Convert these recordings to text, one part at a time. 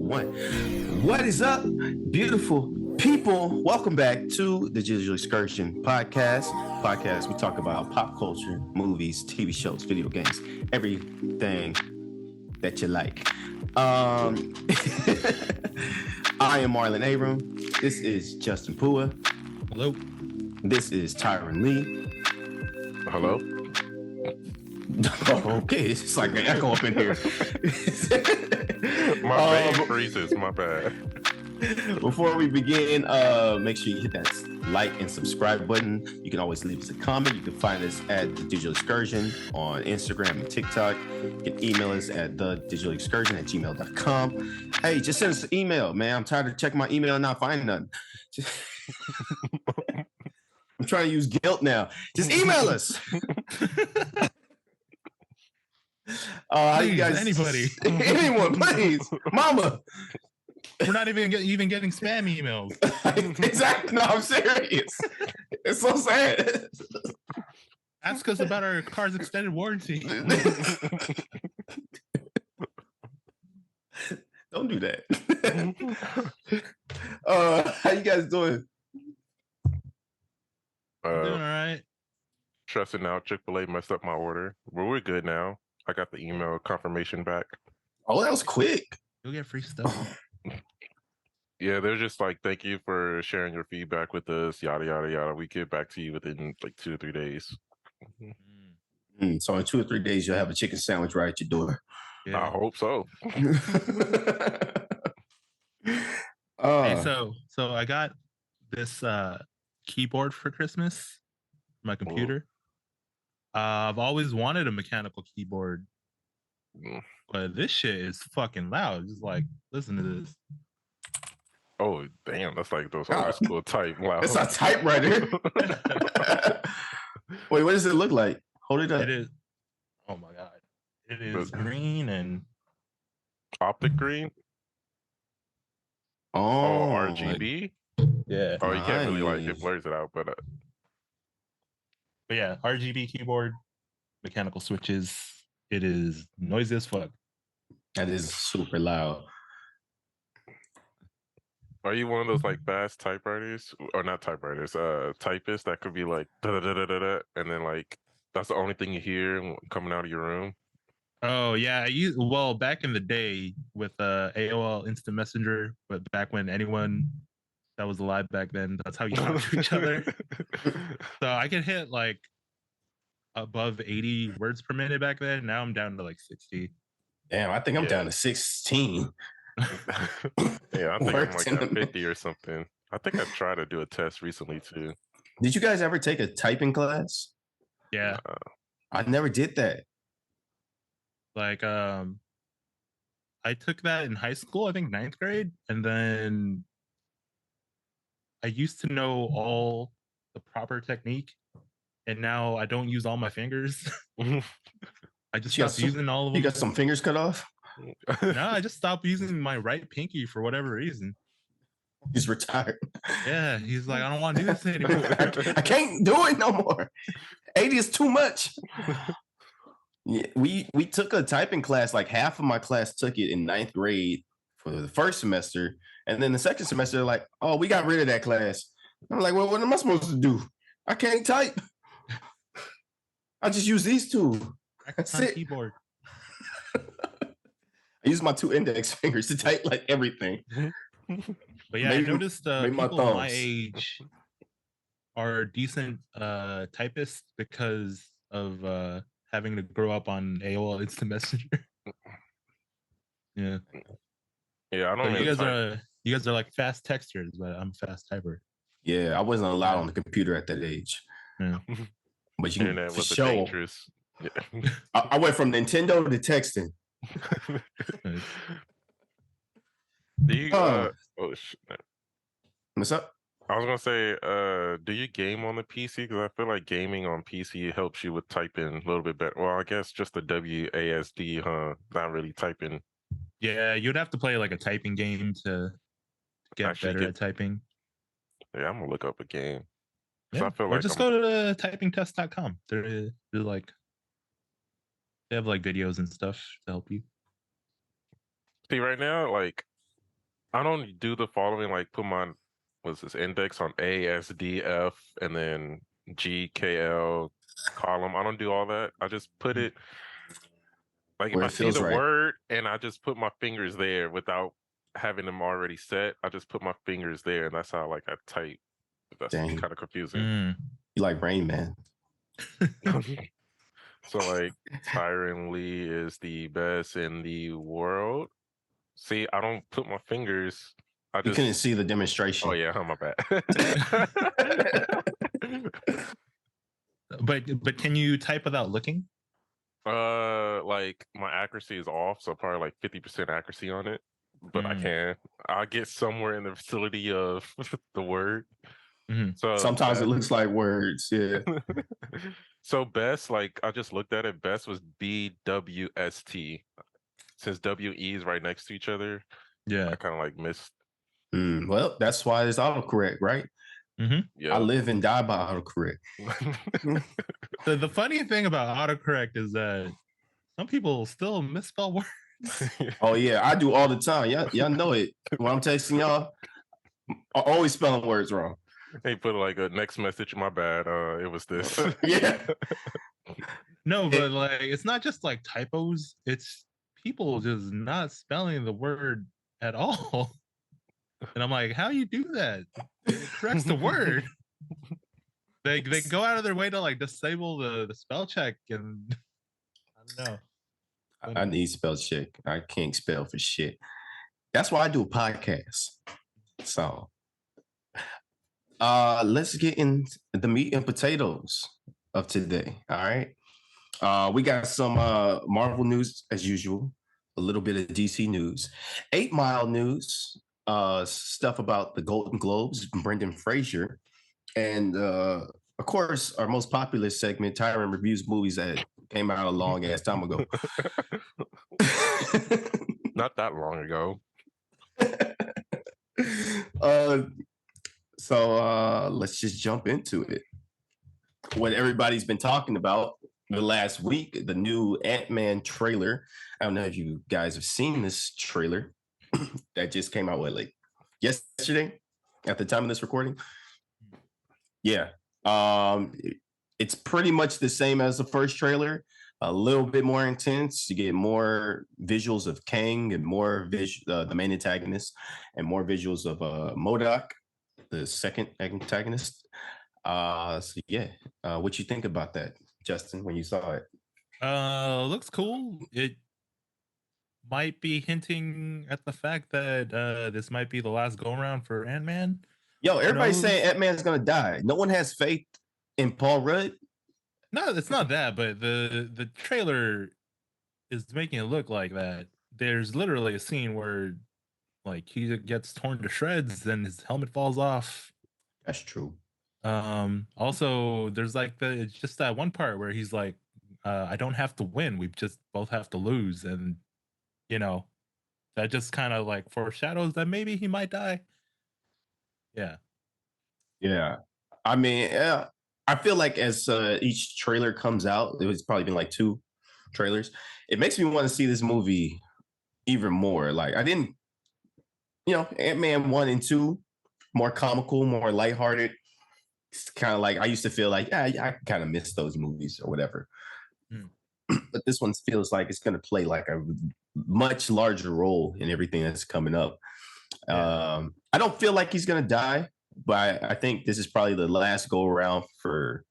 1. What is up, beautiful people? Welcome back to the Digital Excursion podcast. We talk about pop culture, movies, TV shows, video games, everything that you like. I am Marlon Abram. This is Justin Pua. Hello. This is Tyren Lee. Hello. Okay, it's like an echo up in here. My vein freezes. My bad. Before we begin, make sure you hit that like and subscribe button. You can always leave us a comment. You can find us at the Digital Excursion on Instagram and TikTok. You can email us at thedigitalexcursion@gmail.com. Hey, just send us an email, man. I'm tired of checking my email and not finding nothing. I'm trying to use guilt now. Just email us. How Please, you guys? anybody, anyone, please, Mama. We're not even getting spam emails. Exactly. No, I'm serious. It's so sad. Ask us about our car's extended warranty. Don't do that. How you guys doing? Doing all right. Stressing out. Chick-fil-A messed up my order, but we're good now. I got the email confirmation back. Oh, that was quick. You'll get free stuff. Yeah, they're just like, thank you for sharing your feedback with us, yada, yada, yada. We get back to you within like 2 or 3 days. So in 2 or 3 days, you'll have a chicken sandwich right at your door. Yeah. I hope so. Hey, so I got this keyboard for Christmas for my computer. I've always wanted a mechanical keyboard, but this shit is fucking loud. Just like, listen to this. Oh, damn. That's like those old school type loud. It's a typewriter. Wait, what does it look like? Hold it up. It is. Oh my god. It is green and optic green. Oh, RGB. Yeah. Oh, you can't really like it blurs it out, but yeah, RGB keyboard, mechanical switches. It is noisy as fuck. That is super loud. Are you one of those like fast typewriters or not typewriters? Typists that could be like da da da da da, and then like that's the only thing you hear coming out of your room. Oh yeah, well back in the day with AOL Instant Messenger, but back when anyone that was alive back then, that's how you talk to each other. So I could hit like above 80 words per minute back then. Now I'm down to like 60. Damn, I think I'm down to 16. Yeah, I think I'm like at 50 or something. I think I tried to do a test recently too. Did you guys ever take a typing class? Yeah. I never did that. Like I took that in high school, I think 9th grade, and then I used to know all the proper technique, and now I don't use all my fingers. I just stopped using all of them. You got some fingers cut off? No, I just stopped using my right pinky for whatever reason. He's retired. Yeah, he's like, I don't want to do this anymore. I can't do it no more. 80 is too much. Yeah, we took a typing class. Like half of my class took it in 9th grade for the first semester, and then the second semester, like, oh, we got rid of that class. I'm like, well, what am I supposed to do? I can't type. I just use these two. That's it. Keyboard. I use my 2 index fingers to type like everything. But yeah, I noticed people my age are decent typists because of having to grow up on AOL Instant Messenger. Yeah. Yeah, I don't know. You guys are like fast texters, but I'm a fast typer. Yeah, I wasn't allowed on the computer at that age. Yeah. But you Internet was dangerous. Yeah. I went from Nintendo to texting. Do you What's up? I was gonna say, do you game on the PC? Because I feel like gaming on PC helps you with typing a little bit better. Well, I guess just the WASD, huh? Not really typing. Yeah, you'd have to play like a typing game to get better at typing. Yeah, I'm gonna look up a game. Yeah. I feel or like just go to typingtest.com. They're like they have like videos and stuff to help you. See, right now, like I don't do the following, like put my what's this index on A, S, D, F, and then G, K, L column. I don't do all that. I just put it like if Where I it see feels the right. word and I just put my fingers there without having them already set. I just put my fingers there, and that's how like I type. That's Dang, kind of confusing. Mm. you like Rain Man. So like Tyren Lee is the best in the world. See, I don't put my fingers. I You couldn't just. see the Oh demonstration. yeah, my bad. But can you type without looking? Like my accuracy is off, so probably like 50% accuracy on it. But I can. I'll get somewhere in the vicinity of the word. Mm-hmm. So Sometimes it looks like words. Yeah. so best, like I just looked at it. Best was BWST. Since WE is right next to each other, Yeah. I kind of like missed. Well, that's why it's autocorrect, right? Mm-hmm. Yeah. I live and die by autocorrect. The funny thing about autocorrect is that some people still misspell words. Oh yeah, I do all the time. Y'all know it. When I'm texting y'all, I'm always spelling words wrong. They put like a next message. My bad. It was this. Yeah. No, but like it's not just like typos. It's people just not spelling the word at all. And I'm like, how you do that? It corrects the word. They go out of their way to like disable the spell check, and I don't know. I need spell check. I can't spell for shit. That's why I do a podcast. So let's get in the meat and potatoes of today. All right. We got some Marvel news as usual, a little bit of DC news, 8 Mile news, stuff about the Golden Globes, Brendan Fraser, and of course, our most popular segment, Tyren reviews movies that came out a long ass time ago. Not that long ago. So let's just jump into it. What everybody's been talking about the last week, the new Ant-Man trailer. I don't know if you guys have seen this trailer that just came out, like yesterday at the time of this recording? Yeah. It's pretty much the same as the first trailer, a little bit more intense. You get more visuals of Kang and more the main antagonist, and more visuals of MODOK, the second antagonist. So yeah, what you think about that, Justin, when you saw it? Looks cool. It might be hinting at the fact that this might be the last go around for Ant-Man. Yo, everybody's saying Ant-Man's gonna die. No one has faith in Paul Rudd. No, it's not that, but the trailer is making it look like that. There's literally a scene where like he gets torn to shreds, then his helmet falls off. That's true. Also there's like it's just that one part where he's like, I don't have to win, we just both have to lose, and you know, that just kind of like foreshadows that maybe he might die. Yeah. I mean, I feel like as each trailer comes out, it's probably been like 2 trailers. It makes me want to see this movie even more. Like I didn't, Ant-Man 1 and 2, more comical, more lighthearted. It's kind of like I used to feel like, I kind of miss those movies or whatever. But this one feels like it's going to play like a much larger role in everything that's coming up. I don't feel like he's going to die, but I think this is probably the last go around for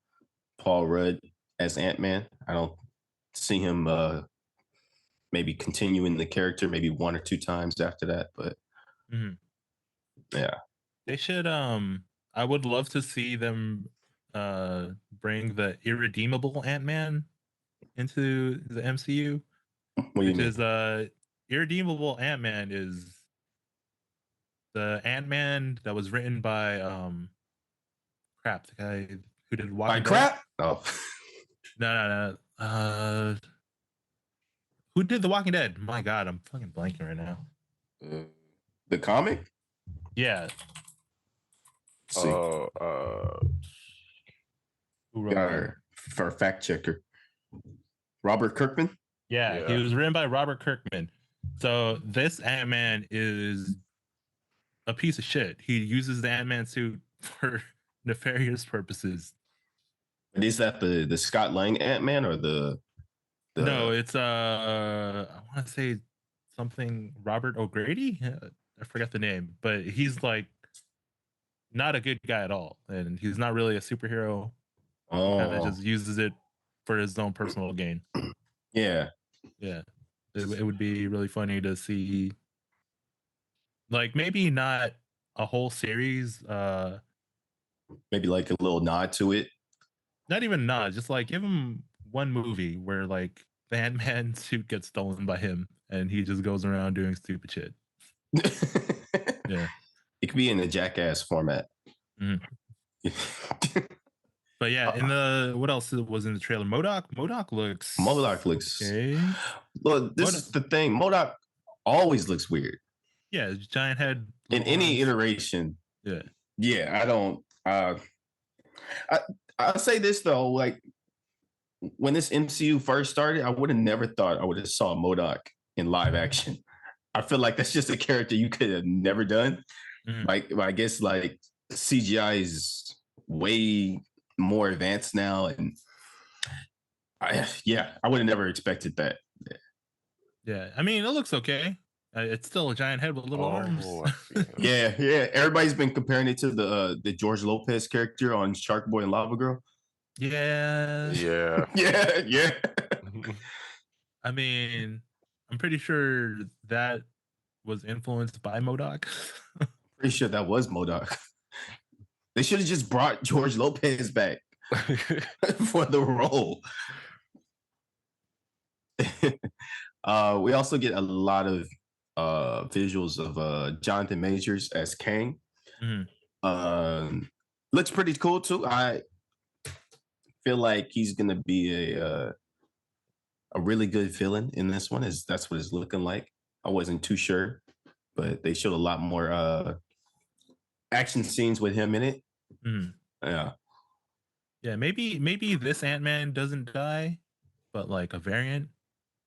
Paul Rudd as Ant-Man. I don't see him maybe continuing the character maybe 1 or 2 times after that, but yeah. They should I would love to see them bring the irredeemable Ant-Man into the MCU. What do you mean? Is irredeemable Ant-Man is the Ant-Man that was written by the guy who did Walking Dead. Crap? Oh. No. Who did The Walking Dead? My God, I'm fucking blanking right now. The comic? Yeah. See. Who wrote Got that? her for a fact checker. Robert Kirkman? Yeah, he was written by Robert Kirkman. So this Ant-Man is a piece of shit. He uses the Ant-Man suit for nefarious purposes. But is that the Scott Lang Ant-Man or the No, it's I want to say something Robert O'Grady. I forget the name, but he's like not a good guy at all, and he's not really a superhero. Kind of just uses it for his own personal gain. Yeah. Yeah, it would be really funny to see, like maybe not a whole series, Maybe like a little nod to it. not even nod, just like give him one movie where like the Ant-Man suit gets stolen by him and he just goes around doing stupid shit. Yeah, it could be in a Jackass format. Mhm. But yeah, in the what else was in the trailer? MODOK looks okay. Look, this is the thing. MODOK always looks weird. Yeah, giant head in any iteration. Yeah, I don't. I'll say this though, like when this MCU first started, I would have never thought I would have saw MODOK in live action. I feel like that's just a character you could have never done. Like, I guess like CGI is way more advanced now, and I would have never expected that. Yeah, I mean, it looks okay. It's still a giant head with little arms. yeah. Everybody's been comparing it to the George Lopez character on Shark Boy and Lava Girl. Yeah. Yeah. I mean, I'm pretty sure that was influenced by MODOK. Pretty sure that was MODOK. They should have just brought George Lopez back for the role. We also get a lot of visuals of Jonathan Majors as Kang. Looks pretty cool too. I feel like he's gonna be a really good villain in this one. That's what it's looking like. I wasn't too sure, but they showed a lot more action scenes with him in it. Yeah, maybe this Ant-Man doesn't die, but like a variant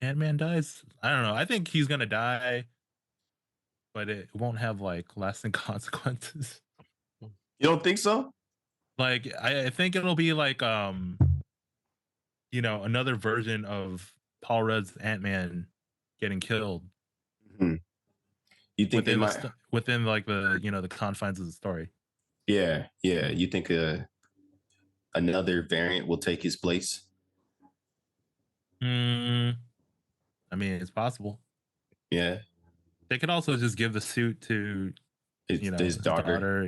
Ant-Man dies. I don't know. I think he's gonna die, but it won't have like lasting consequences. You don't think so? Like I think it'll be like another version of Paul Rudd's Ant-Man getting killed. You think within like the confines of the story? Yeah. You think another variant will take his place? I mean, it's possible. Yeah. They could also just give the suit to his daughter.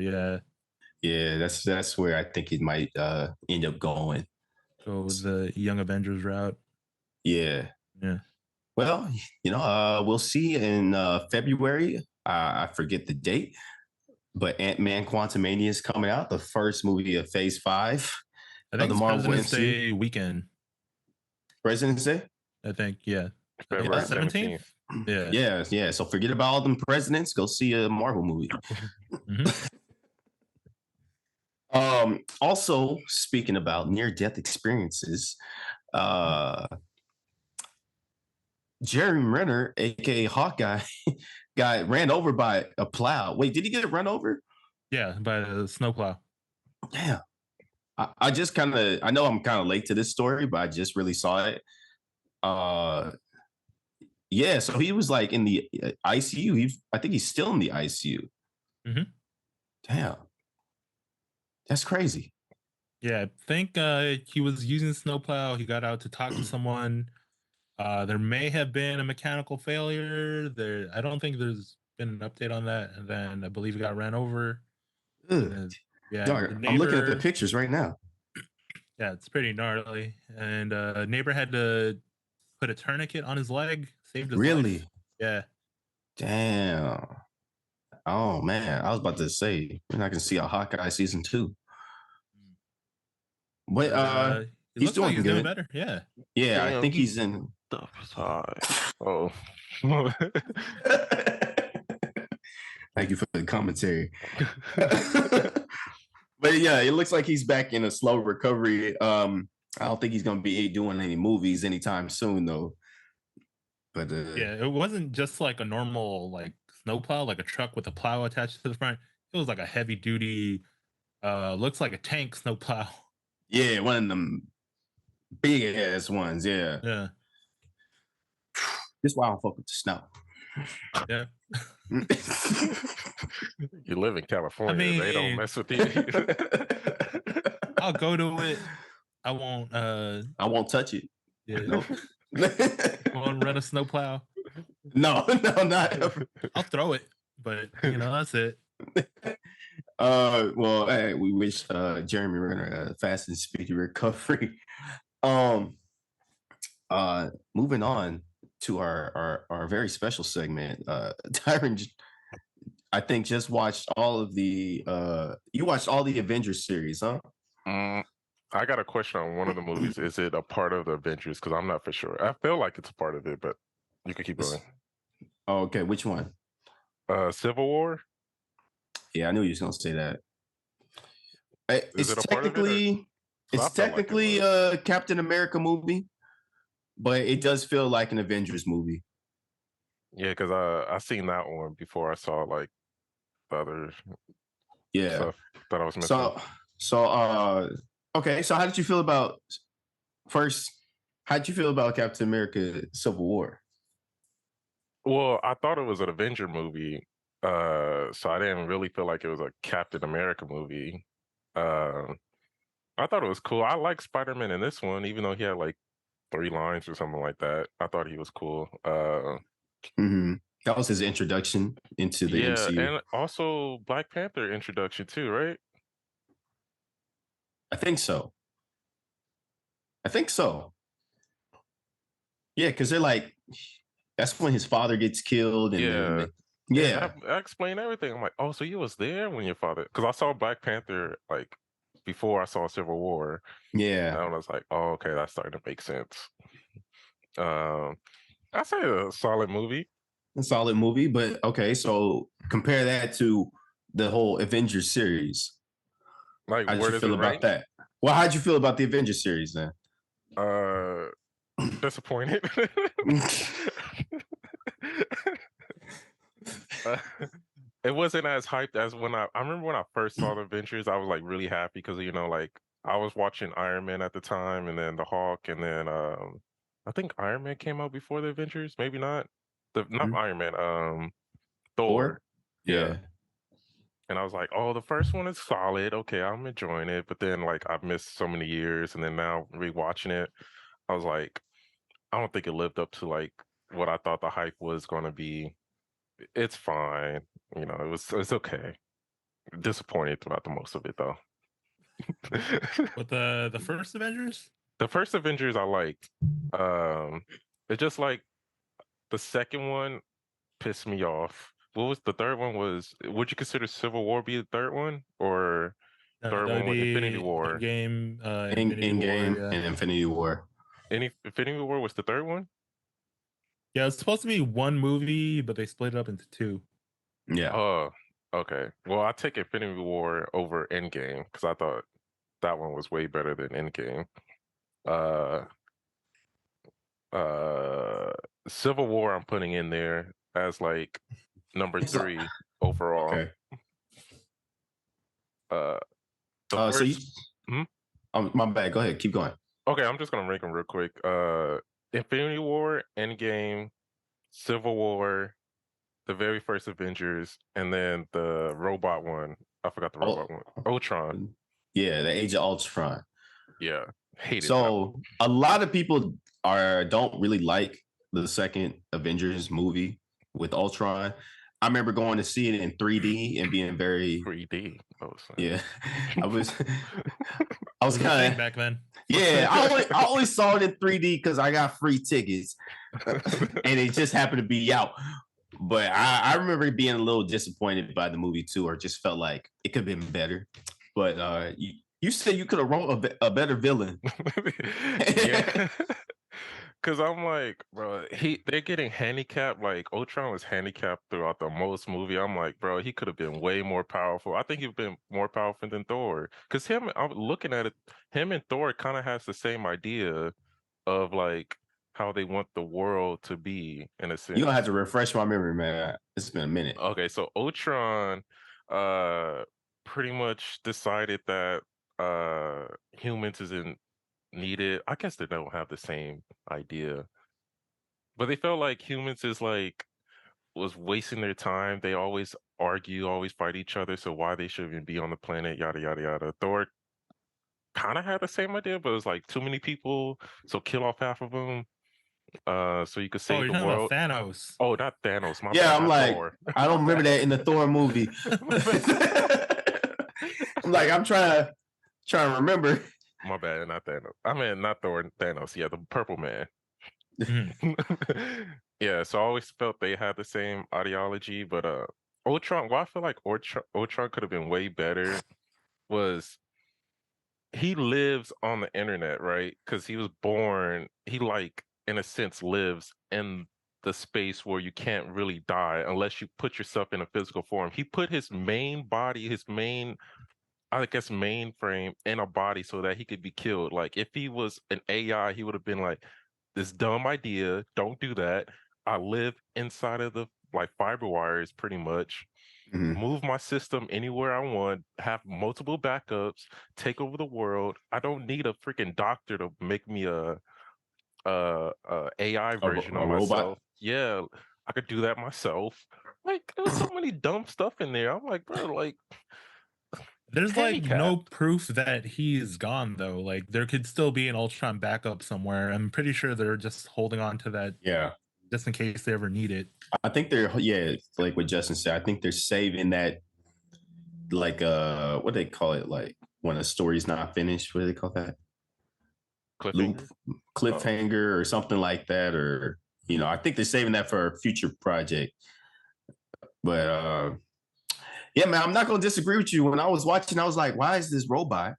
Yeah. That's where I think it might end up going. Go with the Young Avengers route. Yeah. Well, we'll see in February. I forget the date, but Ant-Man Quantumania is coming out, the first movie of Phase 5 of the Marvel President's Day weekend. President's Day? I think, yeah. February 17th. Yeah. So forget about all them presidents. Go see a Marvel movie. Also, speaking about near-death experiences, Jerry Renner, aka Hawkeye, got ran over by a plow. Wait, did he get run over? Yeah, by a snowplow. Damn. I just I know I'm kind of late to this story, but I just really saw it. Yeah, so he was like in the ICU. I think he's still in the ICU. Damn. That's crazy. Yeah, I think he was using snowplow. He got out to talk to someone. There may have been a mechanical failure. I don't think there's been an update on that. And then I believe he got ran over. Yeah, I'm looking at the pictures right now. Yeah, it's pretty gnarly. And neighbor had to put a tourniquet on his leg, saved his life. Yeah. Damn. Oh man, I was about to say we're not gonna see a Hawkeye season 2. But he's doing good. Doing better. Yeah. Yeah, damn, I think he's in. Oh. Thank you for the commentary. But yeah, it looks like he's back in a slow recovery. I don't think he's gonna be doing any movies anytime soon, though. But yeah, it wasn't just like a normal like snowplow, like a truck with a plow attached to the front. It was like a heavy duty, looks like a tank snowplow. Yeah, one of them big ass ones. Yeah. Yeah. This why I don't fuck with the snow. Yeah. You live in California. They don't mean- mess with you. I'll go to it. I won't I won't touch it. yeah. Nope. Won't run a snowplow. No, not ever. I'll throw it, but that's it. Well, hey, we wish Jeremy Renner a fast and speedy recovery. Moving on to our very special segment. Tyren, I think, just watched all of the you watched all the Avengers series, huh? I got a question on one of the movies. Is it a part of the Avengers? Because I'm not for sure. I feel like it's a part of it, but you can keep going. Oh, okay, which one? Civil War. Yeah, I knew you was gonna say that. Is it a part of it, it's technically a Captain America movie, but it does feel like an Avengers movie. Yeah, because I seen that one before I saw like the other stuff that I was missing. Okay, so how did you feel about Captain America Civil War? Well, I thought it was an Avenger movie, so I didn't really feel like it was a Captain America movie. I thought it was cool. I like Spider-Man in this one, even though he had like 3 lines or something like that. I thought he was cool. That was his introduction into the MCU. And also Black Panther introduction too, right? I think so. Yeah, because they're like, that's when his father gets killed. And I explained everything. I'm like, oh, so you was there when your father? Because I saw Black Panther like before I saw Civil War. Yeah, and I was like, oh, okay, that's starting to make sense. I say a solid movie. But okay, so compare that to the whole Avengers series. Like, how did you feel about rank? that? Well, how'd you feel about the Avengers series then? Disappointed. It wasn't as hyped as when I remember when I first saw the Avengers. I was like really happy because like I was watching Iron Man at the time, and then the Hulk, and then I think Iron Man came out before the Avengers. Maybe not. Not Iron Man. Thor. Yeah. And I was like, oh, the first one is solid. Okay, I'm enjoying it. But then like I've missed so many years, and then now rewatching it, I was like, I don't think it lived up to like what I thought the hype was going to be. It's fine. It's okay. Disappointed about the most of it though. But the first Avengers? The first Avengers I liked. It's just like the second one pissed me off. What was the third one? Would you consider Civil War be the third one, or third one with Infinity War? Endgame, Endgame, War, and Infinity War. Infinity War was the third one? Yeah, it's supposed to be one movie, but they split it up into 2. Yeah. Oh, okay. Well, I take Infinity War over Endgame because I thought that one was way better than Endgame. Civil War I'm putting in there as like number 3 overall. Okay. My bad. Go ahead. Keep going. Okay, I'm just gonna rank them real quick. Infinity War, Endgame, Civil War, the very first Avengers, and then the robot one. I forgot the robot one. Ultron. Yeah, the Age of Ultron. Yeah, hated. So a lot of people don't really like the second Avengers movie with Ultron. I remember going to see it in 3D and being very 3D. Yeah, I was kind of back then. Yeah, I only saw it in 3D because I got free tickets, and it just happened to be out. But I remember being a little disappointed by the movie too, or just felt like it could have been better. But you said you could have wrote a better villain. Yeah. Cause I'm like, bro, they're getting handicapped. Like Ultron was handicapped throughout the most movie. I'm like, bro, he could have been way more powerful. I think he'd been more powerful than Thor. Cause I'm looking at it, him and Thor kind of has the same idea of like how they want the world to be in a sense. You're gonna have to refresh my memory, man. It's been a minute. Okay, so Ultron pretty much decided that humans isn't needed. I guess they don't have the same idea. But they felt like humans is like was wasting their time. They always argue, always fight each other, so why they should even be on the planet, yada yada yada. Thor kind of had the same idea, but it was like too many people, so kill off half of them. So you could Oh, save you're the talking about world. Thanos. Oh, not Thanos. My Yeah, bad, I'm not like, Thor. I don't remember that in the Thor movie. I'm like, I'm trying to remember. My bad, not Thanos. I mean, not Thor, Thanos. Yeah, the Purple Man. Yeah, so I always felt they had the same ideology, but Ultron. What I feel like Ultron could have been way better was he lives on the internet, right? Because he was born. He like in a sense lives in the space where you can't really die unless you put yourself in a physical form. He put his main body, his main I guess mainframe in a body so that he could be killed. Like if he was an AI, he would have been like, this dumb idea, don't do that. I live inside of the like fiber wires pretty much. Move my system anywhere I want, have multiple backups, take over the world. I don't need a freaking doctor to make me a AI version A of robot. myself. Yeah, I could do that myself. Like there's so many dumb stuff in there. I'm like, bro, like there's like handicap. no proof that he's gone though. Like there could still be an Ultron backup somewhere. I'm pretty sure they're just holding on to that Yeah. just in case they ever need it. I think like what Justin said, I think they're saving that, like what they call it, like when a story's not finished, what do they call that? Cliffhanger or something like that, or I think they're saving that for a future project. But yeah, man, I'm not gonna disagree with you. When I was watching, I was like, why is this robot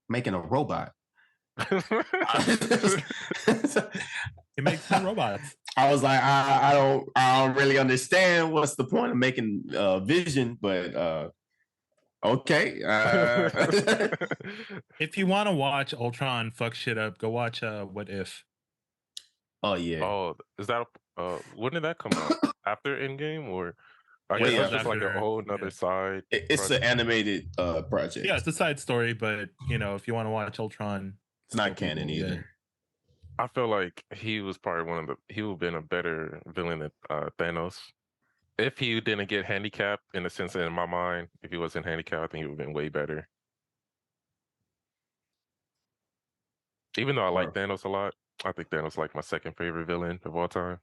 making a robot? It makes new robots. I was like, I don't really understand what's the point of making Vision, but okay. If you want to watch Ultron fuck shit up, go watch What If. Oh yeah. Oh, is that when did that come out? After Endgame or I Way guess it's just after. like a whole nother side. It's an animated project. Yeah, it's a side story, but if you want to watch Ultron, it's not canon either. I feel like he was probably he would have been a better villain than Thanos. If he didn't get handicapped, in a sense, in my mind, if he wasn't handicapped, I think he would have been way better. Even though I like Thanos a lot, I think Thanos is like my second favorite villain of all time.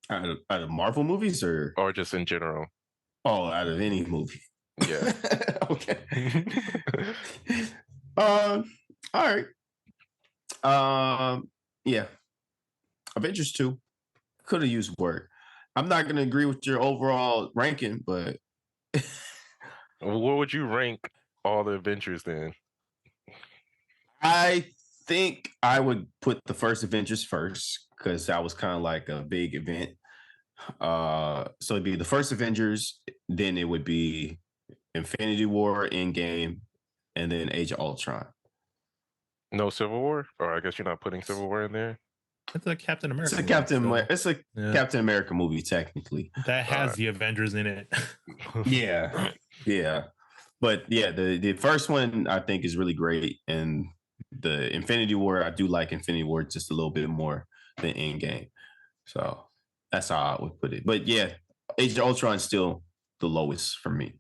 Out of Marvel movies or just in general? Oh, out of any movie. Yeah. Okay. All right. Yeah. Avengers 2 could have used work. I'm not going to agree with your overall ranking, but what would you rank all the Avengers then? I think I would put the first Avengers first because that was kind of like a big event. So it'd be the first Avengers, then it would be Infinity War, Endgame, and then Age of Ultron. No Civil War? Or I guess you're not putting Civil War in there? It's a Captain America. It's a Captain America movie, technically. That has the Avengers in it. Yeah. But yeah, the first one I think is really great. And the Infinity War, I do like Infinity War just a little bit more than Endgame. So that's how I would put it. But yeah, Age of Ultron is still the lowest for me.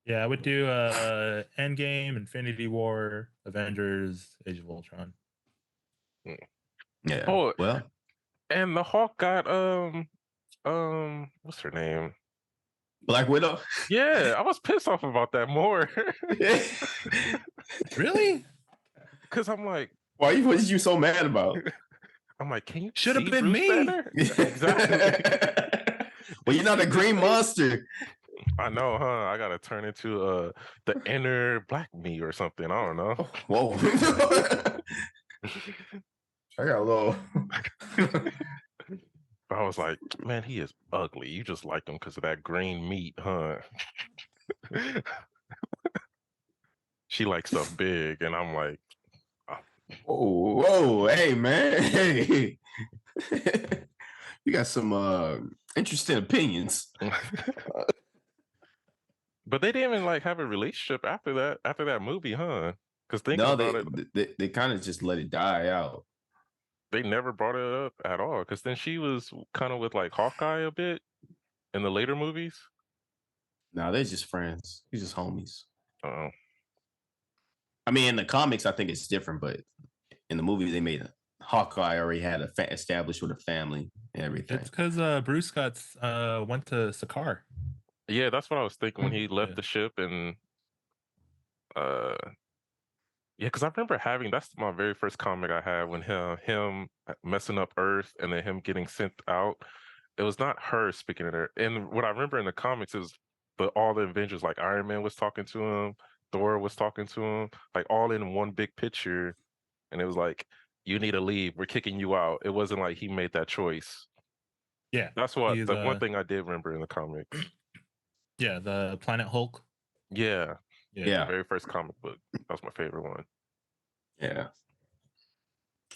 Yeah, I would do Endgame, Infinity War, Avengers, Age of Ultron. Yeah. Oh, well. And the Hawk got what's her name? Black Widow? Yeah, I was pissed off about that more. Really? Because I'm like, what was you so mad about? I'm like, can you should have been Bruce me? Banner? Exactly. Well, you're not a green monster. I know, huh? I gotta turn into the inner black me or something. I don't know. Whoa. I got a little. I was like, man, he is ugly. You just like him because of that green meat, huh? She likes stuff big, and I'm like, oh. Whoa, hey man, hey. You got some interesting opinions. But they didn't even like have a relationship after that movie, huh? Because thinking No, about it, they kind of just let it die out. they never brought it up at all. Because then she was kind of with like Hawkeye a bit in the later movies. No, they're just friends. He's just homies. Oh, I mean, in the comics, I think it's different, but in the movie, they made Hawkeye already had established with a family and everything. It's because Bruce got went to Sakaar. yeah, that's what I was thinking when he left the ship and yeah, because I remember that's my very first comic I had when him messing up Earth and then him getting sent out. It was not her speaking to her. And what I remember in the comics is all the Avengers, like Iron Man was talking to him, Thor was talking to him, like all in one big picture. And it was like, you need to leave. We're kicking you out. It wasn't like he made that choice. Yeah, That's what the one thing I did remember in the comics. Yeah, the Planet Hulk. Yeah. Yeah. The very first comic book. That was my favorite one. Yeah.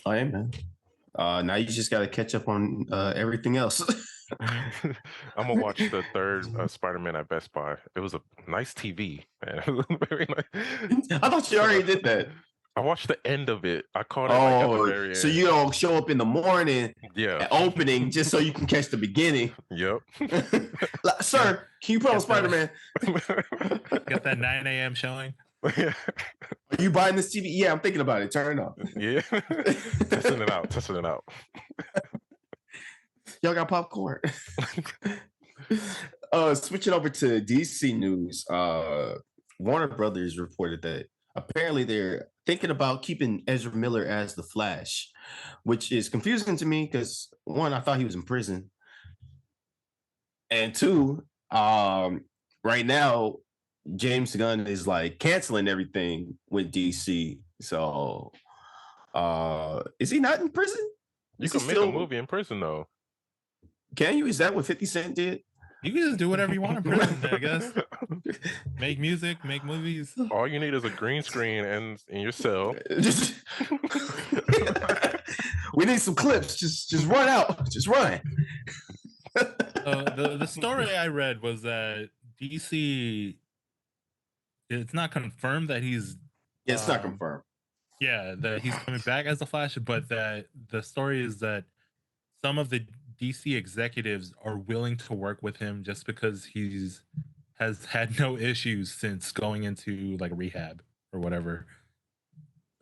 Oh, yeah, man. Now you just got to catch up on everything else. I'm gonna watch the third Spider-Man at Best Buy. It was a nice TV, man. Very nice. I thought you already did that. I watched the end of it. I caught it like at the very end. So you don't show up in the morning at opening just so you can catch the beginning. Yep. Sir, can you put on Spider-Man? Get that 9 a.m. showing. Are you buying this TV? Yeah, I'm thinking about it. Turn it off. Yeah. Testing it out. Y'all got popcorn. Switching over to DC news. Warner Brothers reported that apparently they're thinking about keeping Ezra Miller as the Flash, which is confusing to me because one, I thought he was in prison. And two, right now, James Gunn is like canceling everything with DC. So is he not in prison? You can make a movie in prison though. Can you? Is that what 50 Cent did? You can just do whatever you want in prison, I guess. Make music, make movies. All you need is a green screen and in your cell. We need some clips. Just run out. Just run. The story I read was that DC, it's not confirmed that he's. Yeah, it's not confirmed. Yeah, that he's coming back as the Flash, but that the story is that some of the DC executives are willing to work with him just because has had no issues since going into like rehab or whatever.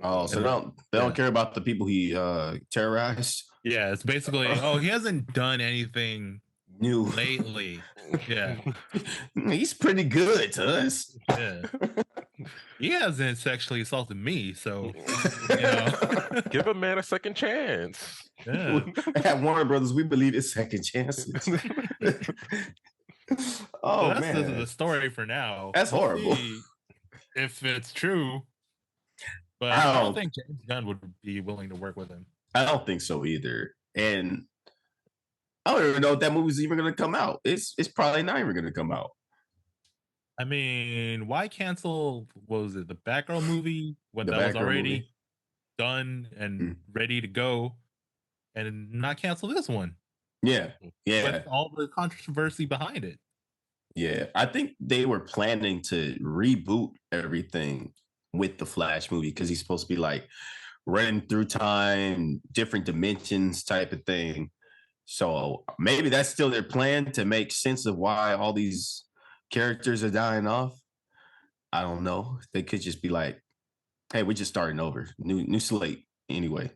Oh, so they don't care about the people he terrorized. Yeah, it's basically he hasn't done anything new lately. Yeah, he's pretty good to us. Yeah, he hasn't sexually assaulted me, so give a man a second chance. Yeah. At Warner Brothers, we believe it's second chances. So that's the story for now. That's horrible. If it's true, but I don't think James Gunn would be willing to work with him. I don't think so either. And I don't even know if that movie's even going to come out. It's probably not even going to come out. I mean, why cancel? What was it? The Batgirl movie when that was already done and ready to go, and not cancel this one? Yeah. With all the controversy behind it. Yeah, I think they were planning to reboot everything with the Flash movie because he's supposed to be like running through time, different dimensions type of thing. So maybe that's still their plan to make sense of why all these characters are dying off. I don't know. They could just be like, hey, we're just starting over. New slate anyway.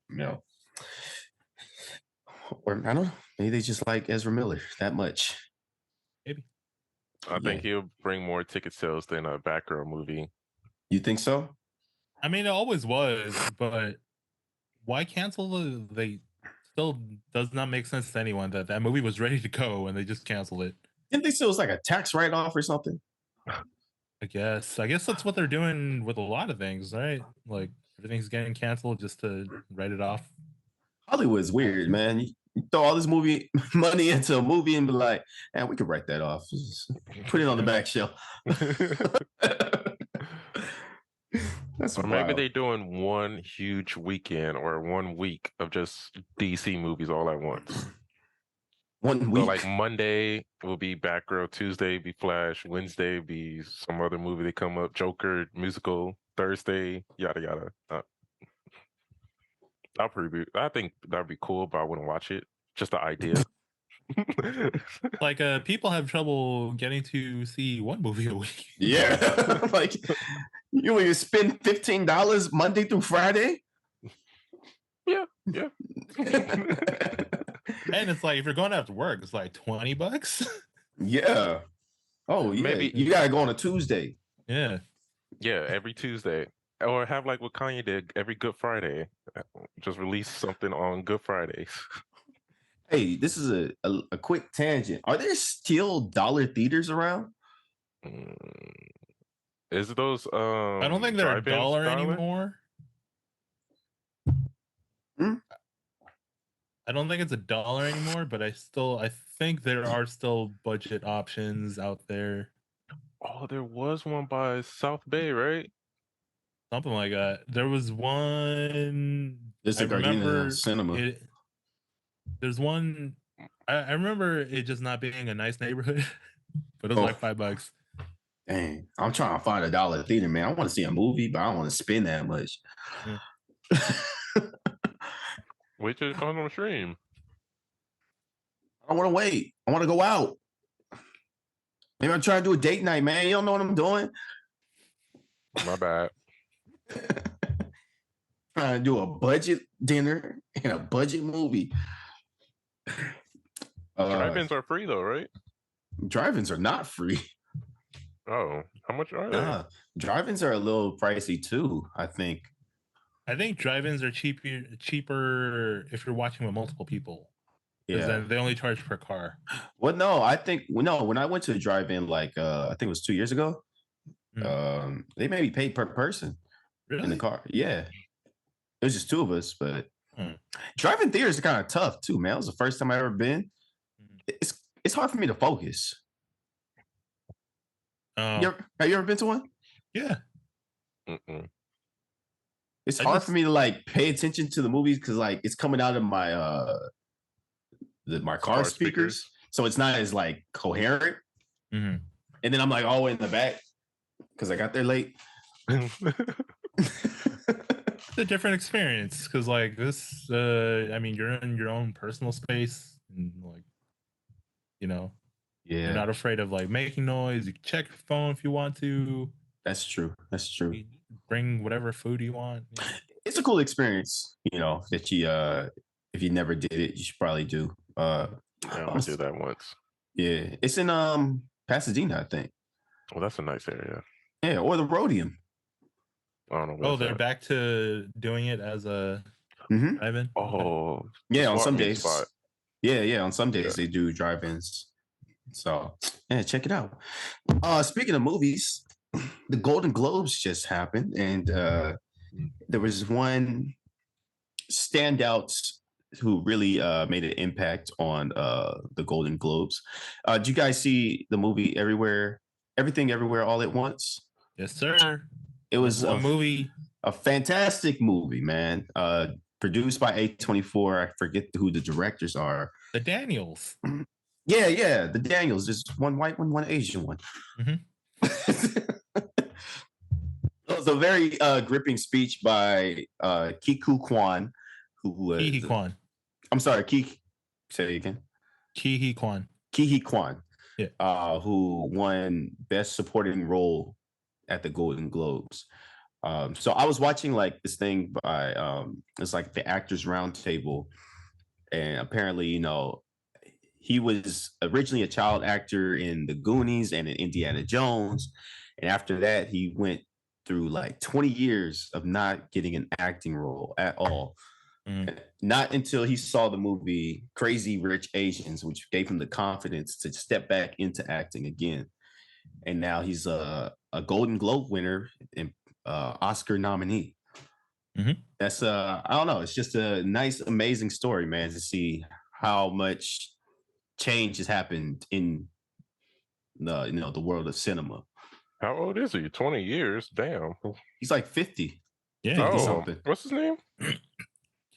No. Or I don't know. Maybe they just like Ezra Miller that much. Maybe. I think he'll bring more ticket sales than a Batgirl movie. You think so? I mean, it always was, but why cancel they still does not make sense to anyone that movie was ready to go and they just canceled it. Didn't they say it was like a tax write-off or something? I guess that's what they're doing with a lot of things, right? Like everything's getting canceled just to write it off. Hollywood's weird, man. You throw all this movie money into a movie and be like, man, we could write that off. Just put it on the back shelf. That's Or maybe wild. they're doing one huge weekend or 1 week of just DC movies all at once. 1 So week. like Monday will be Batgirl, Tuesday be Flash, Wednesday be some other movie they come up, Joker musical, Thursday, yada yada. I think that'd be cool, but I wouldn't watch it. Just the idea. Like people have trouble getting to see one movie a week. Yeah. Like you want to spend $15 Monday through Friday? Yeah. And it's like if you're going after work, it's like $20. Yeah. Oh yeah. Maybe- You gotta go on a Tuesday. Yeah. Yeah, every Tuesday. Or have like what Kanye did every Good Friday. Just release something on Good Fridays. Hey, this is a quick tangent. Are there still dollar theaters around? Is those I don't think they're a drive-ins, dollar darling? anymore. Hmm? I don't think it's $1 anymore, but I think there are still budget options out there. Oh, there was one by South Bay, right? Something like that. There was one. There's I a Gardena remember cinema. There's one. I remember it just not being a nice neighborhood, but it was Oh. like $5. Dang, I'm trying to find a dollar theater, man. I want to see a movie, but I don't want to spend that much. Wait till it comes on stream. I want to wait. I want to go out. Maybe I'm trying to do a date night, man. You don't know what I'm doing? My bad. Trying to do a budget dinner and a budget movie. Drive-ins are free though, right? Drive-ins are not free. Oh, how much are they? Drive-ins are a little pricey too, I think. I think drive-ins are cheaper if you're watching with multiple people. Yeah. Then they only charge per car. Well, no, I think when I went to a drive-in, like I think it was 2 years ago, they made me pay per person in the car. Yeah. It was just two of us, but drive-in theaters are kind of tough too, man. It was the first time I ever been. It's hard for me to focus. Have you ever been to one? Yeah. Mm-mm. It's hard for me to like pay attention to the movies because like it's coming out of my my car speakers, so it's not as like coherent. Mm-hmm. And then I'm like all the way in the back because I got there late. It's a different experience because like this, I mean, you're in your own personal space and like, you know, you're not afraid of like making noise. You can check your phone if you want to. That's true. That's true. You bring whatever food you want. Yeah. It's a cool experience, you know, that you if you never did it, you should probably do. I only did that once. Yeah. It's in Pasadena, I think. Well, that's a nice area. Yeah, or the Rhodium. I don't know. Oh, they're back to doing it as a drive-in? Oh. Yeah, on some days. Yeah, on some days they do drive-ins. So, yeah, check it out. Speaking of movies, the Golden Globes just happened, and there was one standout who really made an impact on the Golden Globes. Did you guys see the movie Everything Everywhere All at Once? Yes, sir. It was a movie, a fantastic movie, man. Produced by A24. I forget who the directors are. The Daniels. Yeah, the Daniels. There's one white one, one Asian one. It was a very gripping speech by Kiku Kwan, who was Kihi Kwan. I'm sorry, say it again. Kihi Kwan. Kihi Kwan. Yeah. Who won Best Supporting Role at the Golden Globes. So I was watching like this thing by it's like the Actors Roundtable, and apparently, you know, he was originally a child actor in the Goonies and in Indiana Jones, and after that, he went through like 20 years of not getting an acting role at all. Not until he saw the movie Crazy Rich Asians, which gave him the confidence to step back into acting again. And now he's a Golden Globe winner and Oscar nominee. That's I don't know. It's just a nice, amazing story, man, to see how much change has happened in the world of cinema. How old is he? 20 years. Damn. He's like 50. Yeah. 50 Oh, something. what's his name?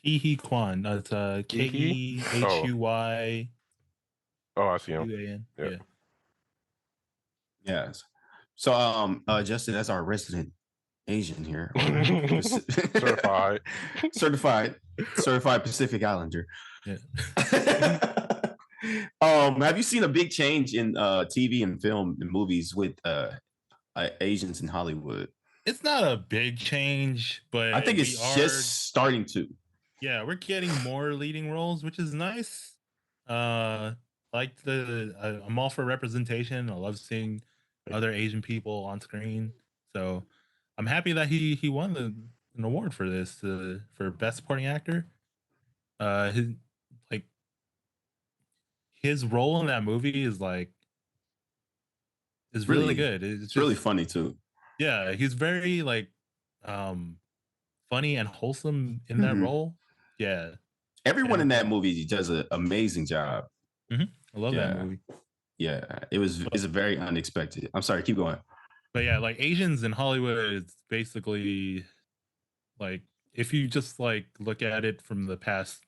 Huy Quan. That's Kehuy. Oh, I see him. UAN. Yeah. Yeah. Yes. So Justin, that's our resident Asian here. Certified. Certified Pacific Islander. Yeah. Have you seen a big change in TV and film and movies with Asians in Hollywood? It's not a big change, but I think it's just starting to. Yeah, we're getting more leading roles, which is nice. I'm all for representation. I love seeing other Asian people on screen. So I'm happy that he won an award for this for best supporting actor. His role in that movie is really good. It's really funny too. Yeah, he's very funny and wholesome in that role. Yeah. Everyone in that movie does an amazing job. I love that movie. Yeah, it's a very unexpected. I'm sorry, keep going. But yeah, like Asians in Hollywood, it's basically like if you just look at it from the past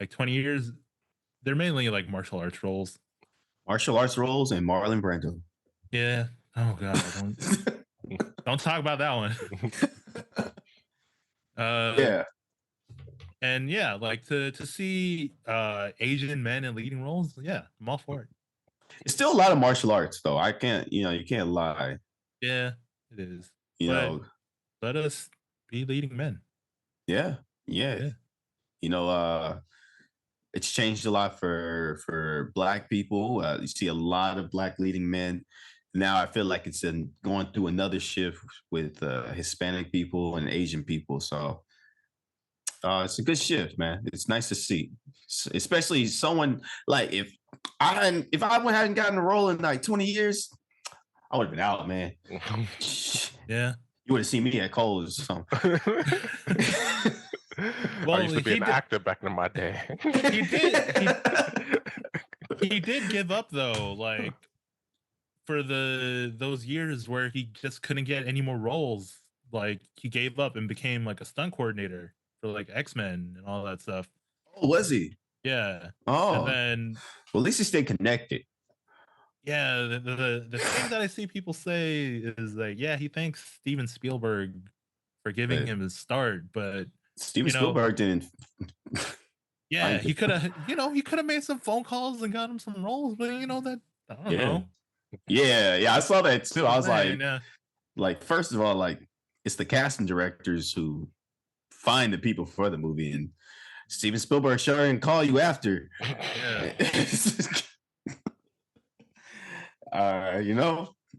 20 years, they're mainly like martial arts roles. Martial arts roles and Marlon Brando. Yeah. Oh god, don't talk about that one. Yeah. And yeah, to see Asian men in leading roles, yeah, I'm all for it. It's still a lot of martial arts though. I can't, you can't lie. Yeah, it is. But let us be leading men. Yeah. It's changed a lot for Black people. You see a lot of Black leading men. Now I feel like it's going through another shift with Hispanic people and Asian people. So it's a good shift, man. It's nice to see, especially someone like if I hadn't gotten a role in like 20 years, I would have been out, man. Yeah, You would have seen me at Cole's or something. Well, I used to be an actor back in my day. He did. He did give up though, for those years where he just couldn't get any more roles. He gave up and became a stunt coordinator for X-Men and all that stuff. Oh, was he? Yeah. Oh, and then well, at least he stayed connected. Yeah, the thing that I see people say is he thanks Steven Spielberg for giving him his start, but Steven Spielberg didn't. Yeah, he could have made some phone calls and got him some roles, but I don't know. Yeah, I saw that too. I was first of all, it's the casting directors who find the people for the movie, and Steven Spielberg sure didn't call you after. Yeah.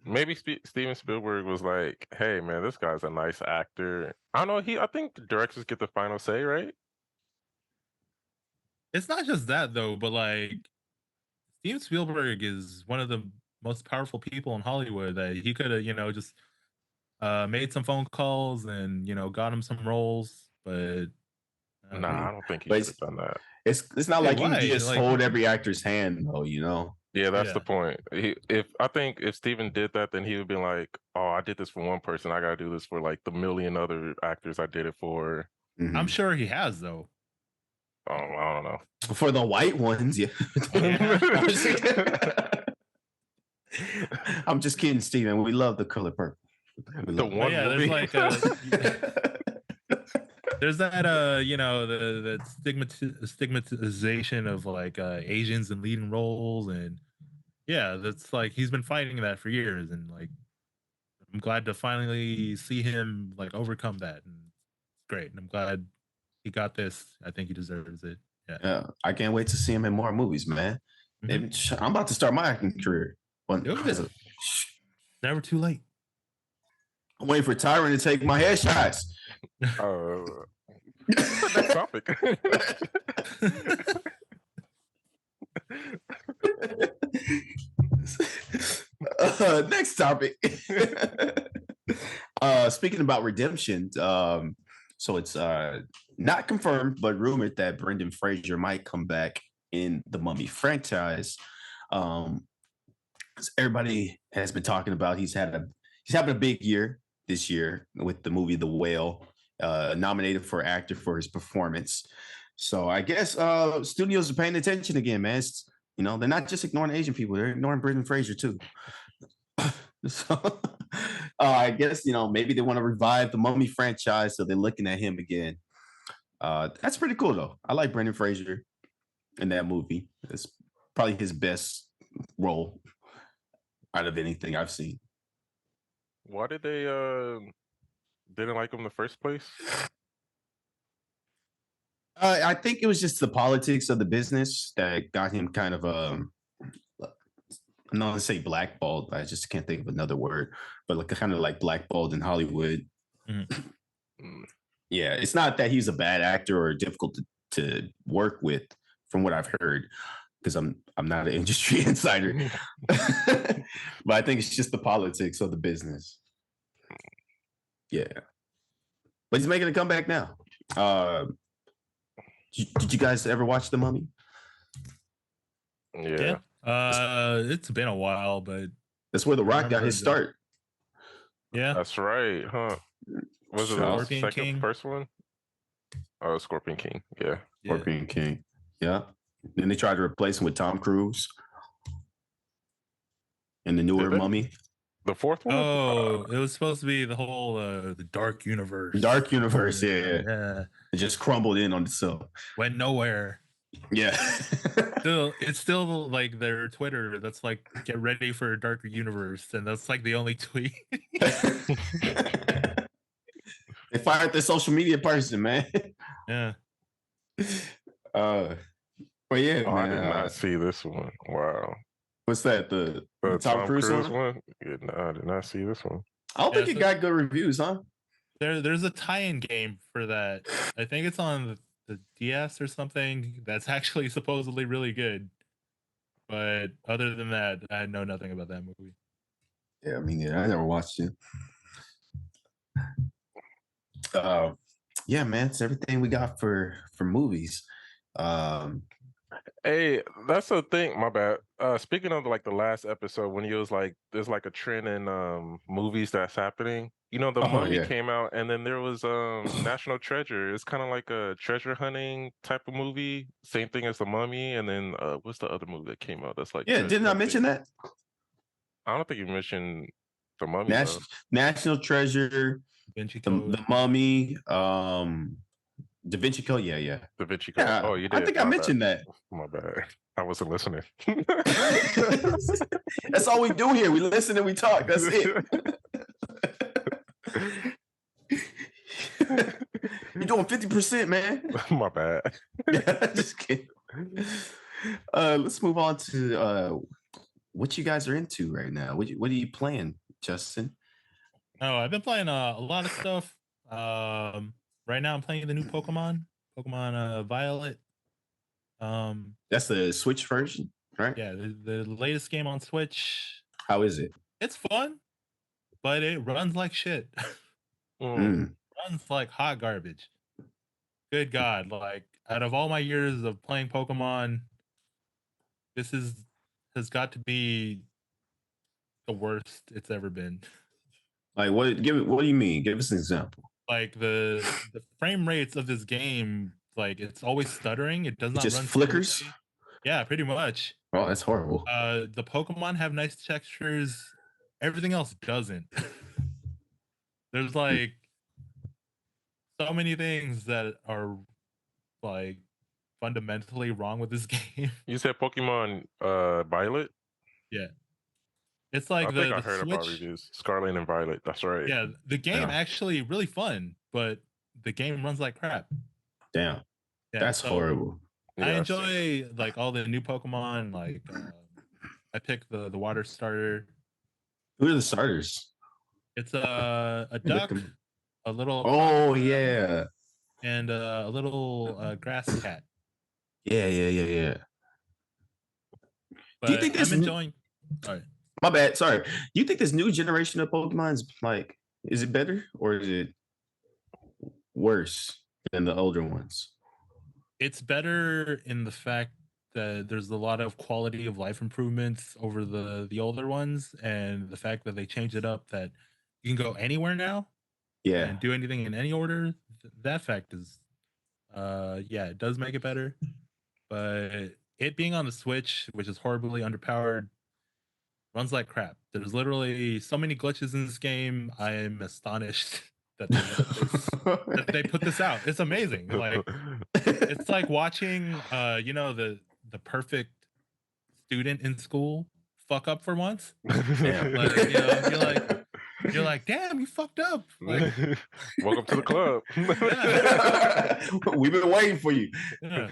Maybe Steven Spielberg was like, "Hey, man, this guy's a nice actor." I don't know. I think the directors get the final say, right? It's not just that though, but Steven Spielberg is one of the most powerful people in Hollywood. That he could have, just made some phone calls and got him some roles, but I don't think he should have done that. It's not like you can just hold every actor's hand, though. Yeah, that's the point. I think if Steven did that, then he would be like, "Oh, I did this for one person. I got to do this for the million other actors I did it for." Mm-hmm. I'm sure he has, though. Oh, I don't know. For the white ones, yeah. I'm just kidding, Steven. We love the color purple. There's that the stigmatization of Asians in leading roles, and that's he's been fighting that for years, and I'm glad to finally see him overcome that, and it's great, and I'm glad he got this. I think he deserves it. Yeah, I can't wait to see him in more movies, man. Mm-hmm. I'm about to start my acting career. Never too late. I'm waiting for Tyren to take my headshots. Next topic. Next topic. Speaking about redemption, so it's not confirmed, but rumored that Brendan Fraser might come back in the Mummy franchise. Everybody has been talking about he's had he's having a big year this year with the movie The Whale, nominated for actor for his performance. So I guess studios are paying attention again, man. They're not just ignoring Asian people; they're ignoring Brendan Fraser too. So I guess maybe they want to revive the Mummy franchise, so they're looking at him again. That's pretty cool though. I like Brendan Fraser in that movie. It's probably his best role out of anything I've seen. Why did they didn't like him in the first place? I think it was just the politics of the business that got him kind of I'm not gonna say blackballed. I just can't think of another word, but like kind of like blackballed in Hollywood. Mm-hmm. Yeah, it's not that he's a bad actor or difficult to work with, from what I've heard, because I'm not an industry insider. But I think it's just the politics of the business. Yeah, but he's making a comeback now. Did you guys ever watch The Mummy? Yeah. It's been a while, but that's where The Rock got his start. Yeah, that's right, huh? Was it the first one? Oh, Scorpion King. Yeah. Scorpion King. Yeah. Then they tried to replace him with Tom Cruise in the newer Mummy. The fourth one? Oh, it was supposed to be the whole the Dark Universe. Dark Universe, yeah. It just crumbled in on itself. Went nowhere. Yeah. It's still like their Twitter that's like, get ready for a darker universe, and that's like the only tweet. They fired their social media person, man. Yeah. But yeah, man. I did not see this one. Wow. What's that? The Tom Cruise one? Yeah, no, I did not see this one. I don't think it got good reviews, huh? There's a tie-in game for that. I think it's on the DS or something. That's actually supposedly really good. But other than that, I know nothing about that movie. Yeah, I mean, I never watched it. Yeah, man, it's everything we got for movies. Hey, that's the thing. My bad. Speaking of like the last episode, when he was like, there's like a trend in movies that's happening. The Mummy came out, and then there was National Treasure. It's kind of like a treasure hunting type of movie. Same thing as the Mummy. And then what's the other movie that came out? That's like didn't I mention that? I don't think you mentioned the Mummy. National Treasure, the Mummy, Da Vinci Code, yeah. Da Vinci Code. Yeah, oh, you did. I think I mentioned that. My bad. I wasn't listening. That's all we do here. We listen and we talk. That's it. You're doing 50%, man. My bad. Just kidding. Let's move on to what you guys are into right now. What are you playing, Justin? Oh, I've been playing a lot of stuff. Right now I'm playing the new Pokemon Violet. That's the Switch version, right? Yeah, the latest game on Switch. How is it? It's fun, but it runs like shit. Runs like hot garbage. Good God, like out of all my years of playing Pokemon, this has got to be the worst it's ever been. Like what do you mean? Give us an example. Like the frame rates of this game, like it's always stuttering. It does not just run flickers. smoothly. Yeah, pretty much. Oh, that's horrible. The Pokemon have nice textures. Everything else doesn't. There's like so many things that are like fundamentally wrong with this game. You said Pokemon Violet? Yeah. It's like I think I heard about reviews. Scarlet and Violet. That's right. Yeah, the game actually really fun, but the game runs like crap. Damn. Yeah, that's horrible. I enjoy like all the new Pokemon. Like I picked the water starter. Who are the starters? It's a duck, a little. Oh yeah. And a little grass cat. Yeah. But do you think I'm enjoying? All right. My bad. Sorry. Do you think this new generation of Pokemon is like, is it better or is it worse than the older ones? It's better in the fact there's a lot of quality of life improvements over the older ones, and the fact that they changed it up that you can go anywhere now Yeah. and do anything in any order. That fact is, yeah, it does make it better. But it being on the Switch, which is horribly underpowered, runs like crap. There's literally so many glitches in this game. I am astonished that they let this that they put this out. It's amazing. Like it's like watching the perfect student in school fuck up for once. Damn. Like, you're like, damn, you fucked up. Like, welcome to the club. We've been waiting for you. Yeah.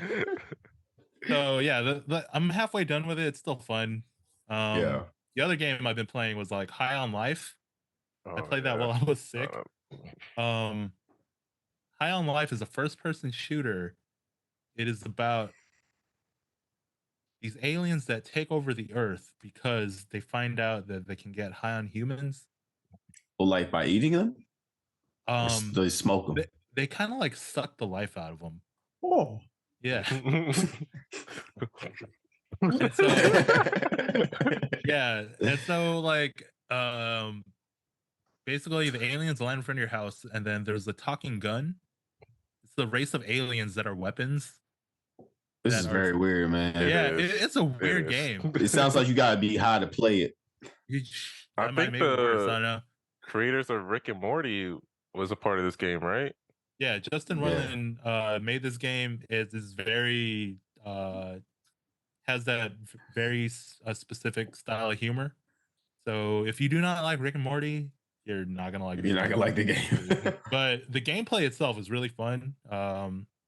So yeah, I'm halfway done with it. It's still fun. Yeah. The other game I've been playing was like High on Life. I played that while I was sick. High on Life is a first-person shooter. It is about these aliens that take over the Earth because they find out that they can get high on humans. Well, like by eating them? They smoke them. They kind of like suck the life out of them. Oh. Yeah. And so, yeah. And so like basically the aliens land in front of your house, and then there's a talking gun. It's the race of aliens that are weapons. This is very weird, man. Yeah, it's a weird game. It sounds like you gotta be high to play it. I think the creators of Rick and Morty was a part of this game, right? Yeah, Justin Roiland made this game. It is very has that very specific style of humor. So if you do not like Rick and Morty, you're not gonna like. You're not gonna like the game. But the gameplay itself is really fun.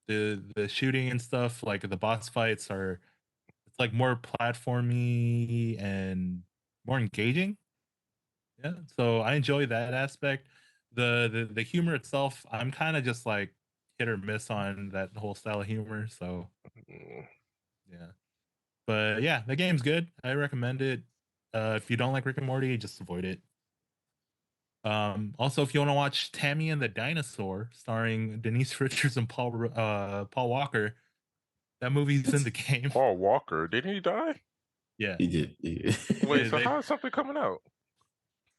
The shooting and stuff, like the boss fights, it's like more platformy and more engaging. Yeah, so I enjoy that aspect. The humor itself, I'm kind of just like hit or miss on that whole style of humor. So yeah, but yeah, the game's good. I recommend it. If you don't like Rick and Morty, just avoid it. Also, if you want to watch Tammy and the Dinosaur, starring Denise Richards and Paul Walker, that movie's in the game. Paul Walker, didn't he die? Yeah, he did. Wait, so how is something coming out?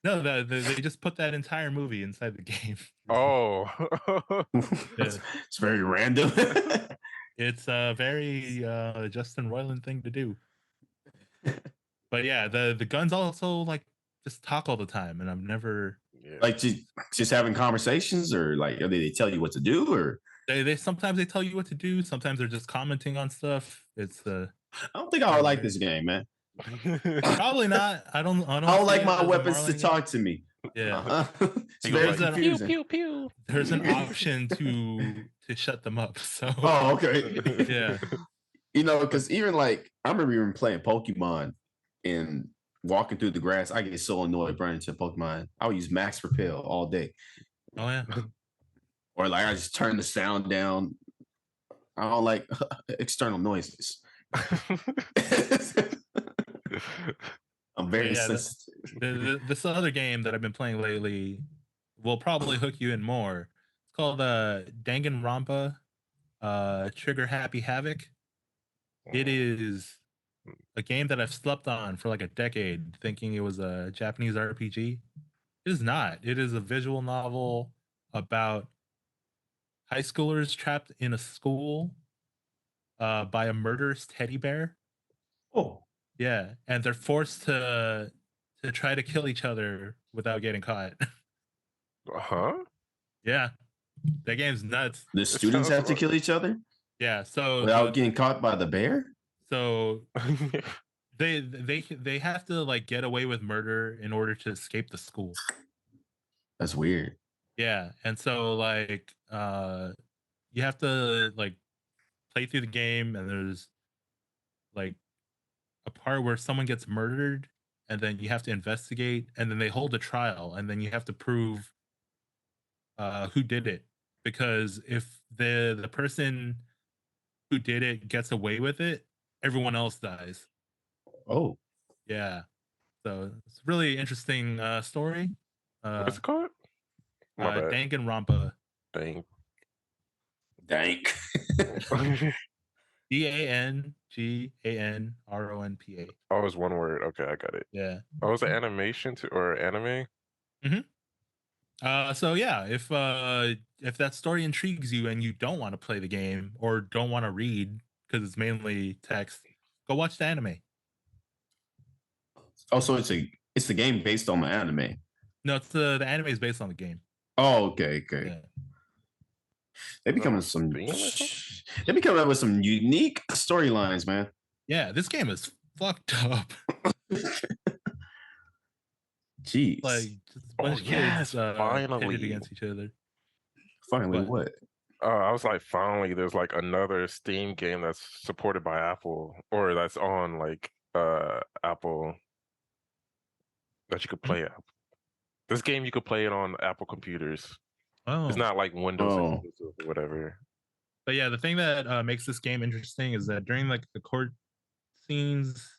No, they just put that entire movie inside the game. Oh, it's very random. It's a very Justin Roiland thing to do. But yeah, the guns also like just talk all the time, and I'm never like just having conversations, or like they tell you what to do, or they sometimes they tell you what to do. Sometimes they're just commenting on stuff. It's I don't think I would like this game, man. Probably not. I don't like my weapons to talk to me. Yeah. It's very confusing. Pew, pew, pew. There's an option to shut them up. So okay. Yeah. You know, because even like I remember even playing Pokemon and walking through the grass, I get so annoyed running to Pokemon. I would use Max Repel all day. Oh yeah. Or like I just turn the sound down. I don't like external noises. I'm very sensitive. This other game that I've been playing lately will probably hook you in more. It's called Danganronpa Trigger Happy Havoc. It is a game that I've slept on for like a decade, thinking it was a Japanese RPG. It is not. It is a visual novel about high schoolers trapped in a school by a murderous teddy bear. Oh. Yeah, and they're forced to try to kill each other without getting caught. Huh? Yeah, that game's nuts. The students have to kill each other. Yeah, so without getting caught by the bear. So they have to like get away with murder in order to escape the school. That's weird. Yeah, and so like you have to like play through the game, and there's like a part where someone gets murdered, and then you have to investigate, and then they hold a trial, and then you have to prove who did it. Because if the person who did it gets away with it, everyone else dies. Oh. Yeah. So it's a really interesting story. What's it called? Danganronpa. Dank. DANGANRONPA. Oh, it's one word. Okay, I got it. Yeah. Oh, it's an animation or anime? So yeah, if that story intrigues you and you don't want to play the game or don't want to read because it's mainly text, go watch the anime. Oh, so it's a game based on the anime. No, it's the anime is based on the game. Oh, okay. Yeah. They be coming up with some unique storylines, man. Yeah, this game is fucked up. Jeez. Like just a bunch of kids finally pitted against each other. Finally, what? I was like, finally, there's like another Steam game that's supported by Apple, or that's on like Apple that you could play. This game you could play it on Apple computers. Oh, it's not like Windows exclusive or whatever. But yeah, the thing that makes this game interesting is that during like the court scenes,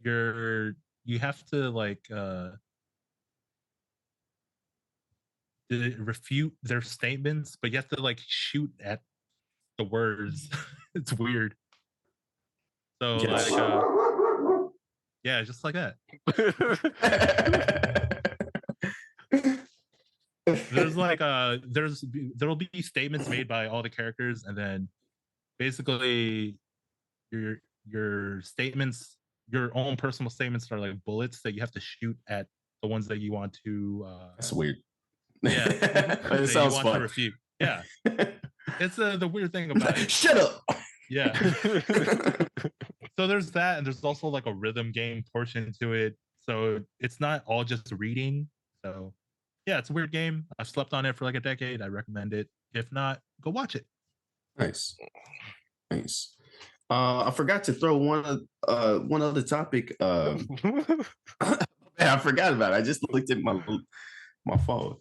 you have to like refute their statements, but you have to like shoot at the words. It's weird. So yes. like yeah, just like that. There's like there'll be statements made by all the characters, and then basically your statements, your own personal statements are like bullets that you have to shoot at the ones that you want to that's weird. Yeah. It sounds fun. To refute. Yeah. It's the weird thing about it. Shut up. Yeah. So there's that, and there's also like a rhythm game portion to it. So it's not all just reading. So yeah, it's a weird game. I've slept on it for like a decade. I recommend it. If not, go watch it. Nice. I forgot to throw one other topic. I forgot about it. I just looked at my phone.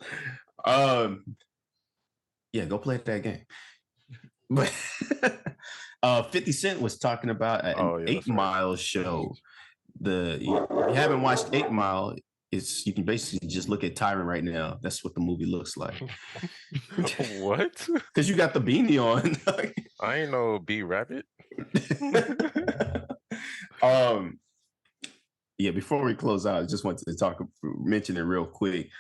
Yeah, go play that game. But 50 Cent was talking about an 8 Mile show. If you haven't watched 8 Mile, you can basically just look at Tyren right now. That's what the movie looks like. What? Because you got the beanie on. I ain't no B-Rabbit. Yeah, before we close out, I just wanted to mention it real quick.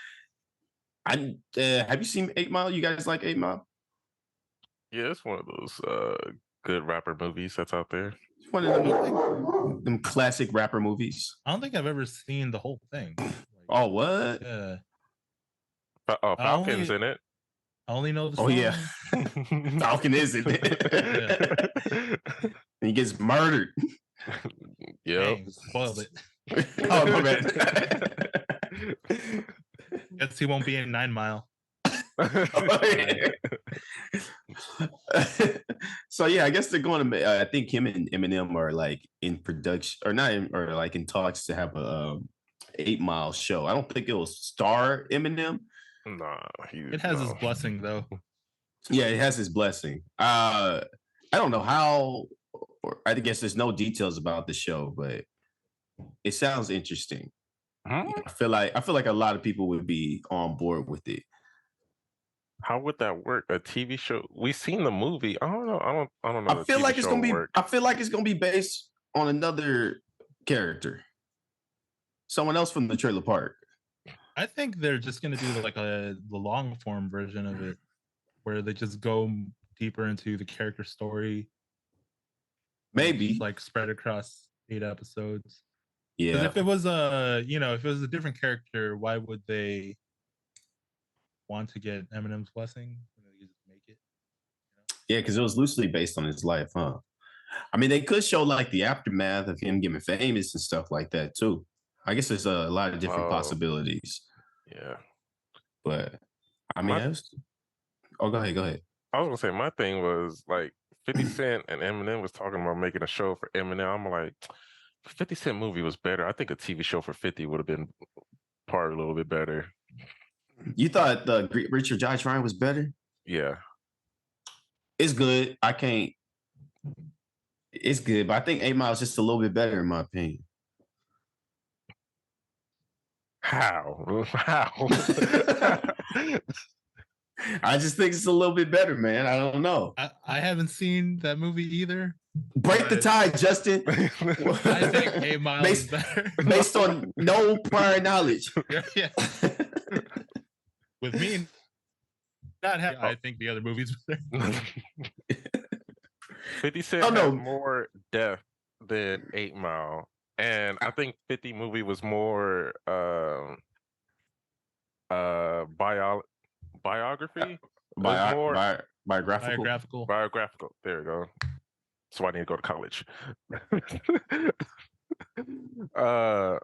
Have you seen 8 Mile? You guys like 8 Mile? Yeah, it's one of those good rapper movies that's out there. It's one of them classic rapper movies. I don't think I've ever seen the whole thing. Oh, what? Yeah. Falcon's in it. I only know the song. Oh, yeah. Falcon is in it. And he gets murdered. Yeah. Spoiled it. Oh, my bad. Guess he won't be in 9 Mile. So yeah, I guess they're going to. I think him and Eminem are like in production, or not, or like in talks to have a 8 Mile show. I don't think it will star Eminem. Nah, it has his blessing though. Yeah, it has his blessing. I don't know how. Or I guess there's no details about the show, but it sounds interesting. Huh? I feel like a lot of people would be on board with it. How would that work? A TV show? We've seen the movie. I don't know. I don't know. I feel like it's gonna be. I feel like it's gonna be based on another character, someone else from the trailer park. I think they're just gonna do like the long form version of it, where they just go deeper into the character story. Maybe like spread across 8 episodes. Yeah. If it was a different character, why would they want to get Eminem's blessing? They just make it. Yeah, because it was loosely based on his life, huh? I mean, they could show like the aftermath of him getting famous and stuff like that too. I guess there's a lot of different possibilities. Yeah, but I mean, go ahead. I was gonna say my thing was like 50 Cent and Eminem was talking about making a show for Eminem. I'm like, 50 Cent movie was better. I think a TV show for 50 would have been probably a little bit better. You thought the Richard Josh Ryan was better? Yeah. It's good. It's good, but I think 8 Mile is just a little bit better in my opinion. How? I just think it's a little bit better, man. I don't know. I haven't seen that movie either. Break the tie, Justin. I think 8 Mile is better. Based on no prior knowledge. Yeah. With me not having, I think the other movies were better. 50 Cent had more depth than 8 Mile. And I think 50 movie was more biography. Biographical. Biographical. There we go. So I need to go to college. I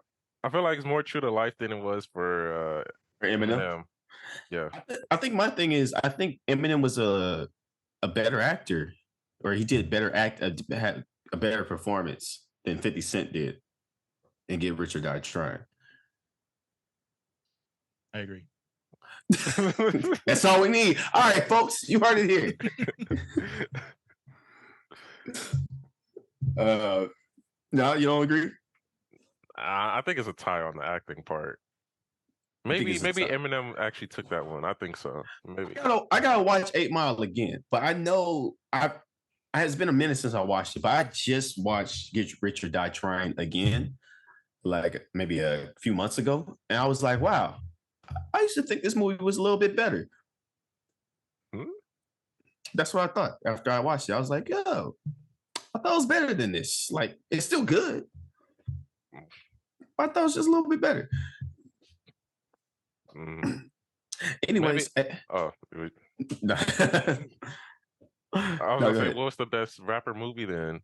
feel like it's more true to life than it was for Eminem. Yeah. I think my thing is, I think Eminem was a better actor, or he did better had a better performance than 50 Cent did and Get Rich or Die Trying. I agree. That's all we need. All right, folks, you heard it here. No, you don't agree? I think it's a tie on the acting part. Maybe Eminem actually took that one. I think so. Maybe I gotta watch 8 Mile again, but I know it's been a minute since I watched it, but I just watched Get Rich or Die Trying again, like maybe a few months ago, and I was like, wow, I used to think this movie was a little bit better. That's what I thought after I watched it. I was like, yo, I thought it was better than this. Like, it's still good, but I thought it was just a little bit better. Anyways, I was gonna say, what was the best rapper movie then?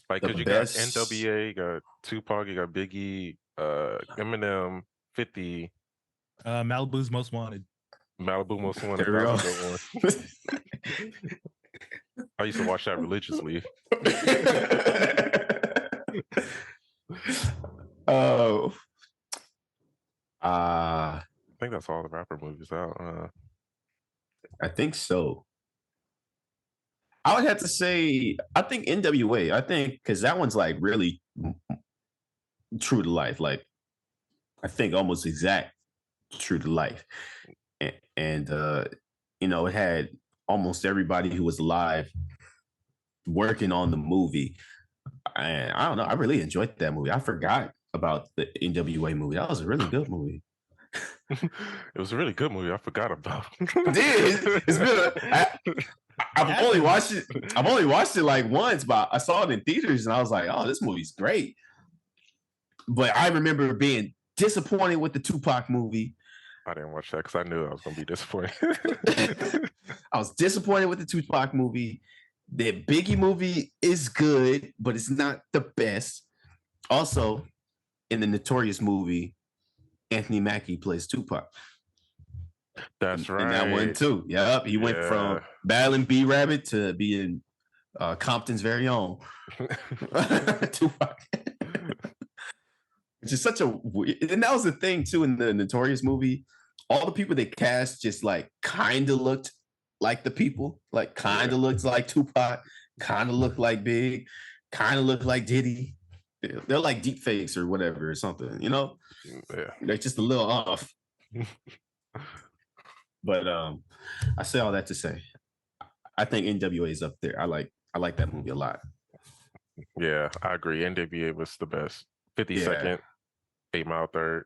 Like, because you got NWA, you got Tupac, you got Biggie, Eminem, 50. Malibu's Most Wanted. Malibu Most Wanted. That was a good one. I used to watch that religiously. Oh. I think that's all the rapper movies out. I think so. I would have to say, I think NWA. I think because that one's like really true to life. Like, I think almost exact true to life. And you know, it had almost everybody who was alive working on the movie. And I don't know. I really enjoyed that movie. I forgot about the NWA movie. That was a really good movie. It was a really good movie. I forgot about. It's been. I've only watched it. I've only watched it like once, but I saw it in theaters and I was like, "Oh, this movie's great." But I remember being disappointed with the Tupac movie. I didn't watch that because I knew I was going to be disappointed. I was disappointed with the Tupac movie. The Biggie movie is good, but it's not the best. Also, in the Notorious movie, Anthony Mackie plays Tupac. That's right. In that one too. Yep. He went from battling B-Rabbit to being Compton's very own Tupac. Which is such a weird, and that was the thing too in the Notorious movie. All the people they cast just like kind of looked like the people, like kind of looked like Tupac, kind of looked like Big, kind of looked like Diddy. They're like deep fakes or whatever or something, you know? Yeah. They're just a little off. But I say all that to say, I think NWA is up there. I like that movie a lot. Yeah, I agree. NWA was the best. 52nd, 8 Mile third,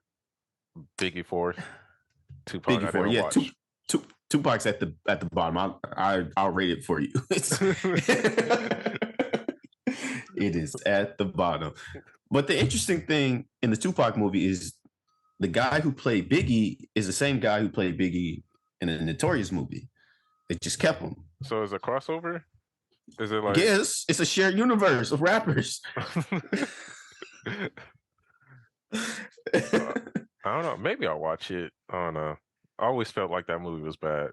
Biggie fourth, Tupac. Biggie fourth. Yeah, Tupac's at the bottom. I'll rate it for you. It is at the bottom. But the interesting thing in the Tupac movie is the guy who played Biggie is the same guy who played Biggie in the Notorious movie. They just kept him. So is it a crossover? Is it like? Yes, it's a shared universe of rappers. I don't know. Maybe I'll watch it. I don't know. I always felt like that movie was bad.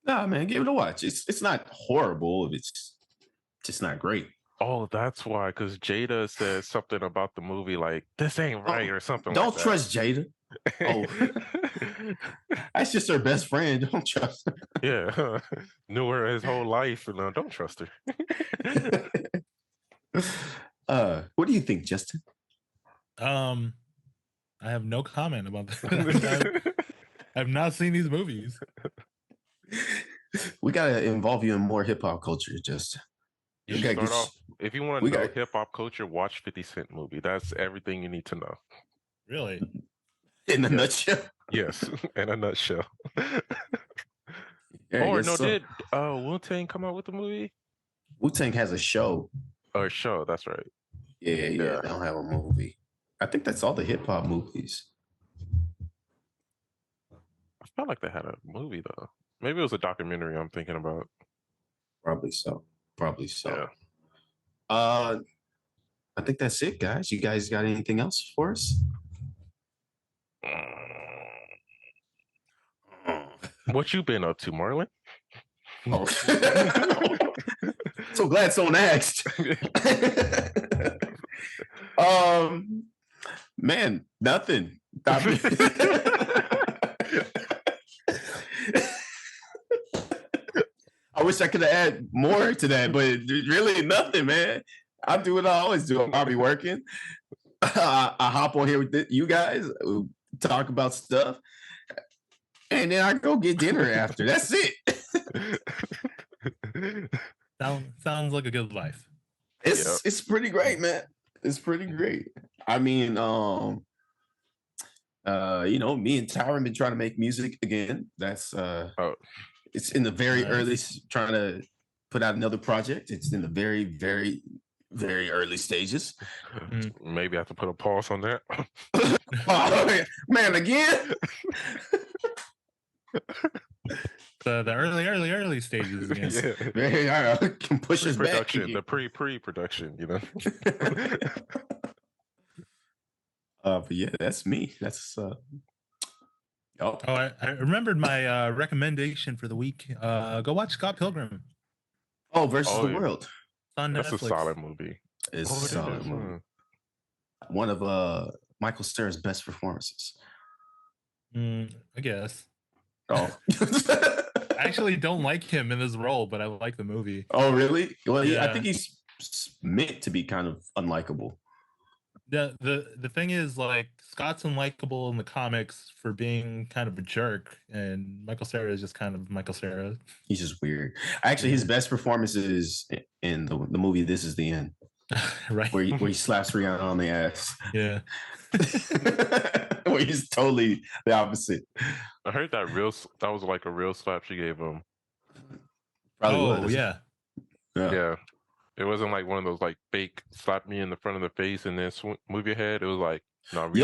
Nah, man, give it a watch. It's not horrible. It's just not great. Oh, that's why. Because Jada said something about the movie, like this ain't right or something. Don't like trust Jada. Oh, that's just her best friend. Don't trust her. Yeah, knew her his whole life, and don't trust her. What do you think, Justin? I have no comment about that. I've not seen these movies. We gotta involve you in more hip hop culture. Just You we should gotta start get off. If you want we to know got hip hop culture, watch 50 Cent movie. That's everything you need to know. Really? in a Yeah. nutshell. Yes, in a nutshell. Yeah, I Or guess no, so. did Wu-Tang come out with the movie Wu-Tang has a show. or show? That's right. Yeah, Yeah. they don't have a movie. I think that's all the hip hop movies. I felt like they had a movie though. Maybe it was a documentary I'm thinking about. Probably so. Probably so. Yeah. I think that's it, guys. You guys got anything else for us? What you been up to, Marlon? Oh. So glad someone asked. Man, nothing. I wish I could have added more to that, but really nothing, man. I do what I always do. I'll be working. I hop on here with you guys, talk about stuff, and then I go get dinner after. That's it. Sounds like a good life. It's pretty great, man. It's pretty great. I mean, me and Tyren been trying to make music again. That's it's in the very early, trying to put out another project. It's in the very, very, very early stages. Maybe I have to put a pause on that. Oh, man, again. The early stages again. Yeah. Man, I can push us back. Production, the pre-production, you know. But yeah, that's me. That's Oh, I remembered my recommendation for the week. Go watch Scott Pilgrim. Oh, versus the World. It's on That's Netflix. a solid movie. It's a solid movie. One of Michael Cera's best performances. I guess. Oh. I actually don't like him in this role, but I like the movie. Oh, really? Well, Yeah. I think he's meant to be kind of unlikable. The thing is, like, Scott's unlikable in the comics for being kind of a jerk, and Michael Cera is just kind of Michael Cera. He's just weird. Actually, his best performance is in the movie This Is the End, Right? where he slaps Rihanna on the ass. Yeah. Where he's totally the opposite. I heard that was like a real slap she gave him. Probably was. Yeah. Yeah. It wasn't like one of those like fake slap me in the front of the face and then move your head. It was like, no, Rihanna. You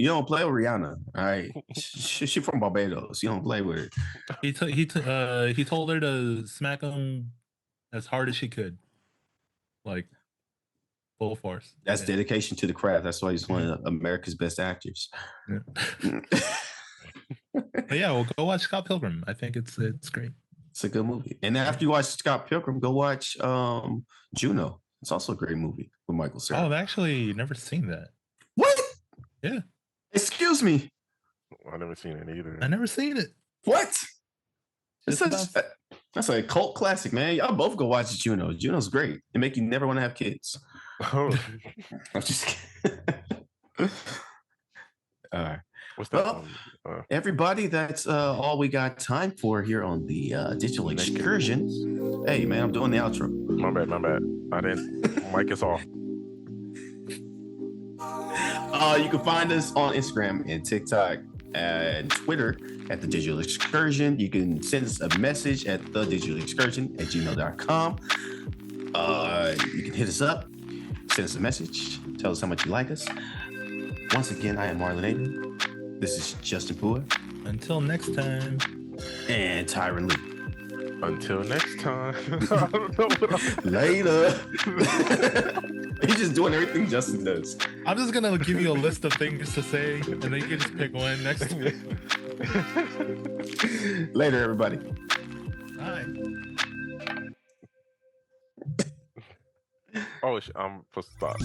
don't play with Rihanna. All right, she from Barbados. You don't play with her. He told her to smack him as hard as she could, like full force. That's dedication to the craft. That's why he's one of America's best actors. Yeah. But yeah, well, go watch Scott Pilgrim. I think it's great. It's a good movie. And after you watch Scott Pilgrim, go watch Juno. It's also a great movie with Michael Cera. Oh, I've actually never seen that. What? Yeah. Excuse me. I've never seen it either. I never seen it. What? That's a cult classic, man. Y'all both go watch Juno. Juno's great. It make you never want to have kids. Oh. I'm just kidding. All right. What's that? Well, everybody, that's all we got time for here on the Digital Excursion. Hey, man, I'm doing the outro. My bad. I didn't. Mic is off. You can find us on Instagram and TikTok and Twitter at the Digital Excursion. You can send us a message at thedigitalexcursion@gmail.com. You can hit us up, send us a message, tell us how much you like us. Once again, I am Marlon Aiden. This is Justin Pua. Until next time. And Tyren Lee. Until next time. I don't know what Later. He's just doing everything Justin does. I'm just gonna give you a list of things to say, and then you can just pick one next to me. Later, everybody. Bye. Oh, I'm supposed to stop.